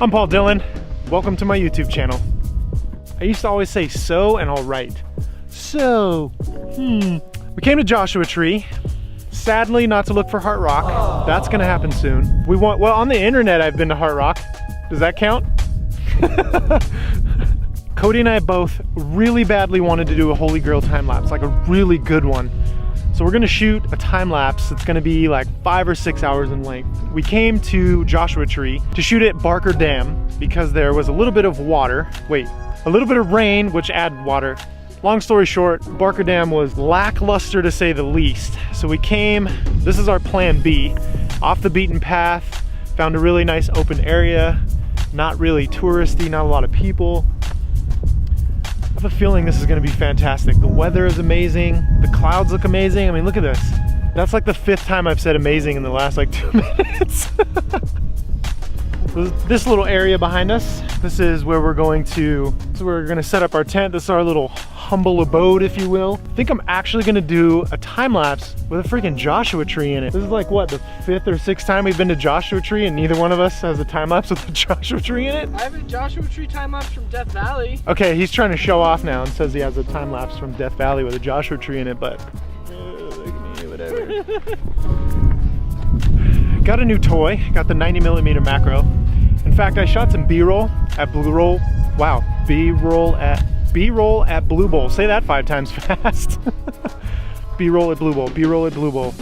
I'm Paul Dillon. Welcome to my YouTube channel. I used to always say so and all right. So, we came to Joshua Tree. Sadly, not to look for Heart Rock. That's gonna happen soon. Well, on the internet, I've been to Heart Rock. Does that count? Cody and I both really badly wanted to do a Holy Grail time lapse, like a really good one. So we're gonna shoot a time lapse. It's gonna be like 5 or 6 hours in length. We came to Joshua Tree to shoot at Barker Dam because there was a little bit of water. Wait, a little bit of rain, which added water. Long story short, Barker Dam was lackluster to say the least. So we came, this is our plan B, off the beaten path, found a really nice open area, not really touristy, not a lot of people. I have a feeling this is gonna be fantastic. The weather is amazing, the clouds look amazing. I mean, look at this. That's like the 5th time I've said amazing in the last like 2 minutes. This little area behind us, this is where we're going to set up our tent. This is our little humble abode, if you will. I think I'm actually gonna do a time lapse with a freaking Joshua tree in it. This is like what, the 5th or 6th time we've been to Joshua Tree and neither one of us has a time lapse with a Joshua tree in it? I have a Joshua Tree time lapse from Death Valley. Okay, he's trying to show off now and says he has a time lapse from Death Valley with a Joshua tree in it, but look at me, whatever. Got a new toy, got the 90mm macro. In fact, I shot some B-roll at Blue Roll. Wow, B-roll at Blue Bowl. Say that 5 times fast. B-roll at Blue Bowl, B-roll at Blue Bowl.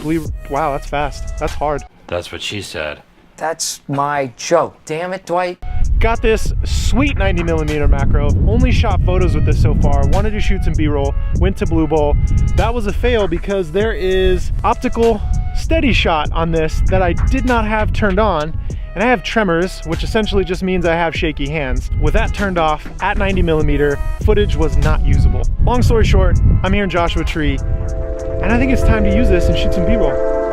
Wow, that's fast. That's hard. That's what she said. That's my joke. Damn it, Dwight. Got this sweet 90mm macro. Only shot photos with this so far. Wanted to shoot some B-roll. Went to Blue Bowl. That was a fail because there is optical steady shot on this that I did not have turned on. And I have tremors, which essentially just means I have shaky hands. With that turned off at 90mm, footage was not usable. Long story short, I'm here in Joshua Tree, and I think it's time to use this and shoot some B-roll.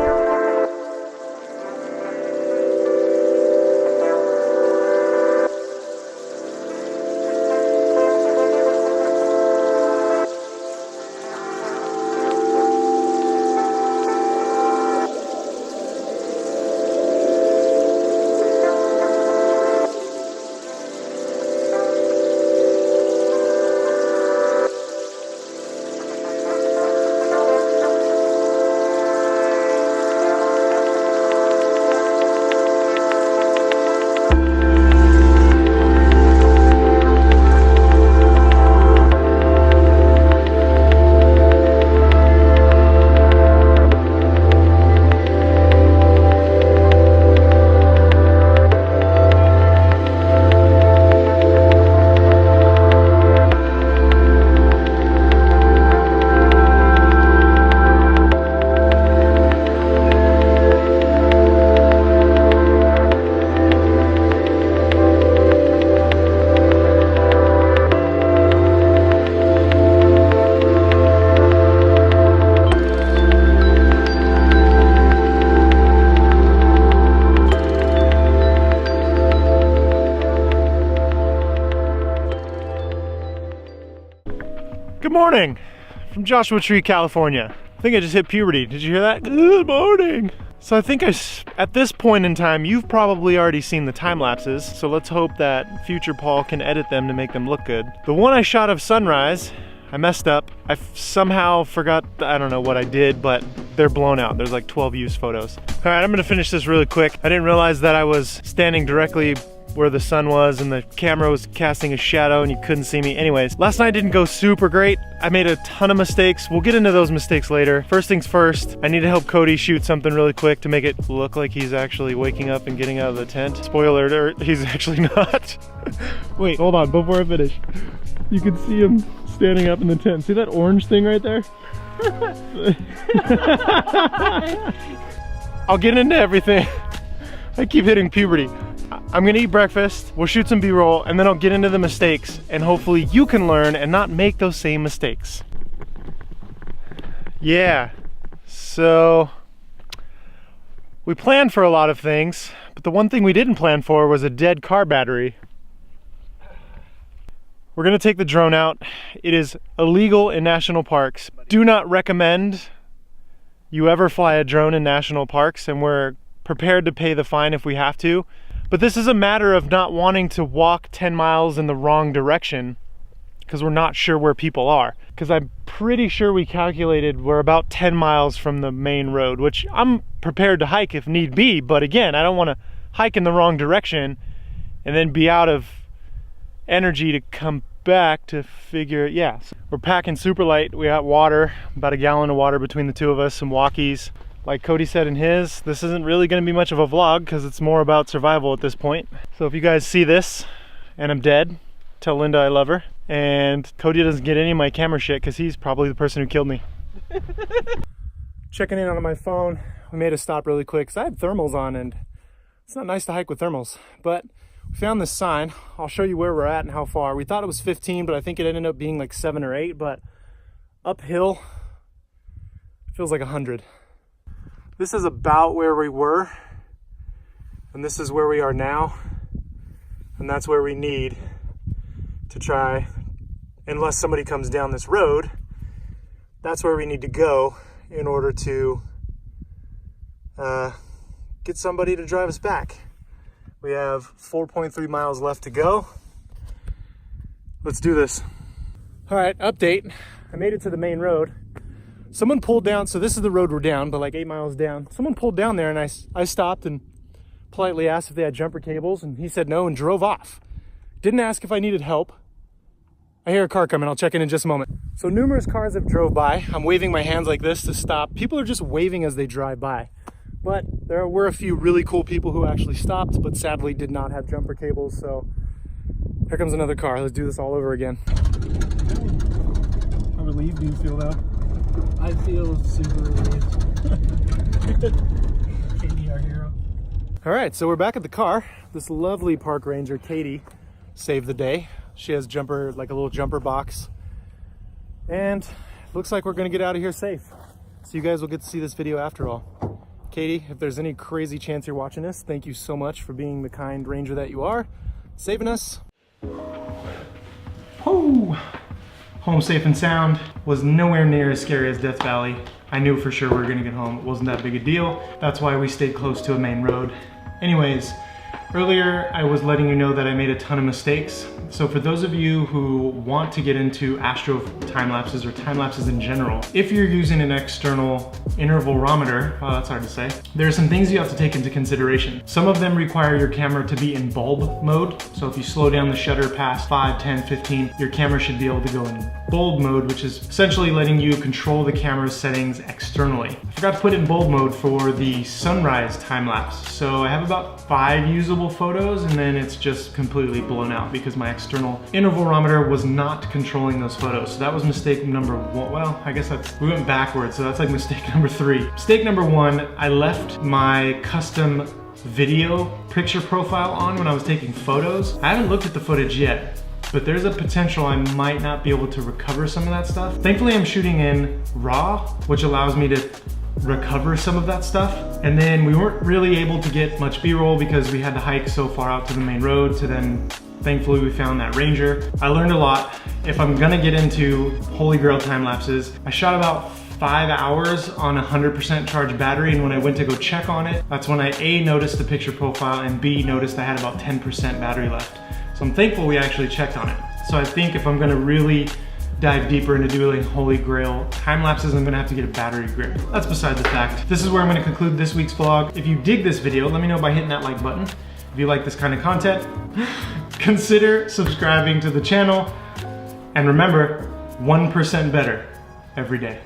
Good morning from Joshua Tree, California. I think I just hit puberty. Did you hear that? Good morning. So I think at this point in time, you've probably already seen the time lapses. So let's hope that future Paul can edit them to make them look good. The one I shot of sunrise, I messed up. I somehow forgot, I don't know what I did, but they're blown out. There's like 12 used photos. All right, I'm gonna finish this really quick. I didn't realize that I was standing directly where the sun was and the camera was casting a shadow and you couldn't see me. Anyways, last night didn't go super great. I made a ton of mistakes. We'll get into those mistakes later. First things first, I need to help Cody shoot something really quick to make it look like he's actually waking up and getting out of the tent. Spoiler alert, he's actually not. Wait, hold on, before I finish. You can see him standing up in the tent. See that orange thing right there? I'll get into everything. I keep hitting puberty. I'm gonna eat breakfast, we'll shoot some B-roll, and then I'll get into the mistakes, and hopefully you can learn and not make those same mistakes. Yeah, so we planned for a lot of things, but the one thing we didn't plan for was a dead car battery. We're gonna take the drone out. It is illegal in national parks. Do not recommend you ever fly a drone in national parks, and we're prepared to pay the fine if we have to. But this is a matter of not wanting to walk 10 miles in the wrong direction because we're not sure where people are. Because I'm pretty sure we calculated we're about 10 miles from the main road, which I'm prepared to hike if need be. But again, I don't want to hike in the wrong direction and then be out of energy to come back to figure. Yeah, so we're packing super light. We got water, about a gallon of water between the two of us, some walkies. Like Cody said in his, this isn't really going to be much of a vlog because it's more about survival at this point. So if you guys see this and I'm dead, tell Linda I love her. And Cody doesn't get any of my camera shit because he's probably the person who killed me. Checking in on my phone. We made a stop really quick because I had thermals on, and it's not nice to hike with thermals. But we found this sign. I'll show you where we're at and how far. We thought it was 15, but I think it ended up being like 7 or 8. But uphill feels like 100. This is about where we were, and this is where we are now, and that's where we need to try, unless somebody comes down this road, that's where we need to go in order to get somebody to drive us back. We have 4.3 miles left to go. Let's do this. All right, update. I made it to the main road. Someone pulled down, so this is the road we're down, but like 8 miles down. Someone pulled down there, and I stopped and politely asked if they had jumper cables, and he said no and drove off. Didn't ask if I needed help. I hear a car coming. I'll check in just a moment. So numerous cars have drove by. I'm waving my hands like this to stop. People are just waving as they drive by. But there were a few really cool people who actually stopped, but sadly did not have jumper cables. So here comes another car. Let's do this all over again. How relieved do you feel though? I feel super relieved. Katie, our hero. All right, so we're back at the car. This lovely park ranger, Katie, saved the day. She has jumper, like a little jumper box. And looks like we're gonna get out of here safe. So you guys will get to see this video after all. Katie, if there's any crazy chance you're watching this, thank you so much for being the kind ranger that you are, saving us. Oh, home safe and sound. Was nowhere near as scary as Death Valley. I knew for sure we were gonna get home. It wasn't that big a deal. That's why we stayed close to a main road. Anyways, earlier I was letting you know that I made a ton of mistakes. So for those of you who want to get into astro time lapses or time lapses in general, if you're using an external intervalometer, wow, that's hard to say, there are some things you have to take into consideration. Some of them require your camera to be in bulb mode. So if you slow down the shutter past 5, 10, 15, your camera should be able to go in bulb mode, which is essentially letting you control the camera's settings externally. I forgot to put it in bulb mode for the sunrise time lapse. So I have about 5 usable photos, and then it's just completely blown out because my external intervalometer was not controlling those photos. So that was mistake number 1. Well, I guess we went backwards, so that's like mistake number 3. Mistake number 1, I left my custom video picture profile on when I was taking photos. I haven't looked at the footage yet, but there's a potential I might not be able to recover some of that stuff. Thankfully, I'm shooting in RAW, which allows me to recover some of that stuff. And then we weren't really able to get much B-roll because we had to hike so far out to the main road to then, thankfully we found that ranger. I learned a lot. If I'm gonna get into holy grail time lapses, I shot about 5 hours on a 100% charged battery, and when I went to go check on it, that's when I A, noticed the picture profile, and B, noticed I had about 10% battery left. So I'm thankful we actually checked on it. So I think if I'm gonna really dive deeper into doing holy grail time lapses, I'm gonna have to get a battery grip. That's beside the fact. This is where I'm gonna conclude this week's vlog. If you dig this video, let me know by hitting that like button. If you like this kind of content, consider subscribing to the channel. And remember, 1% better every day.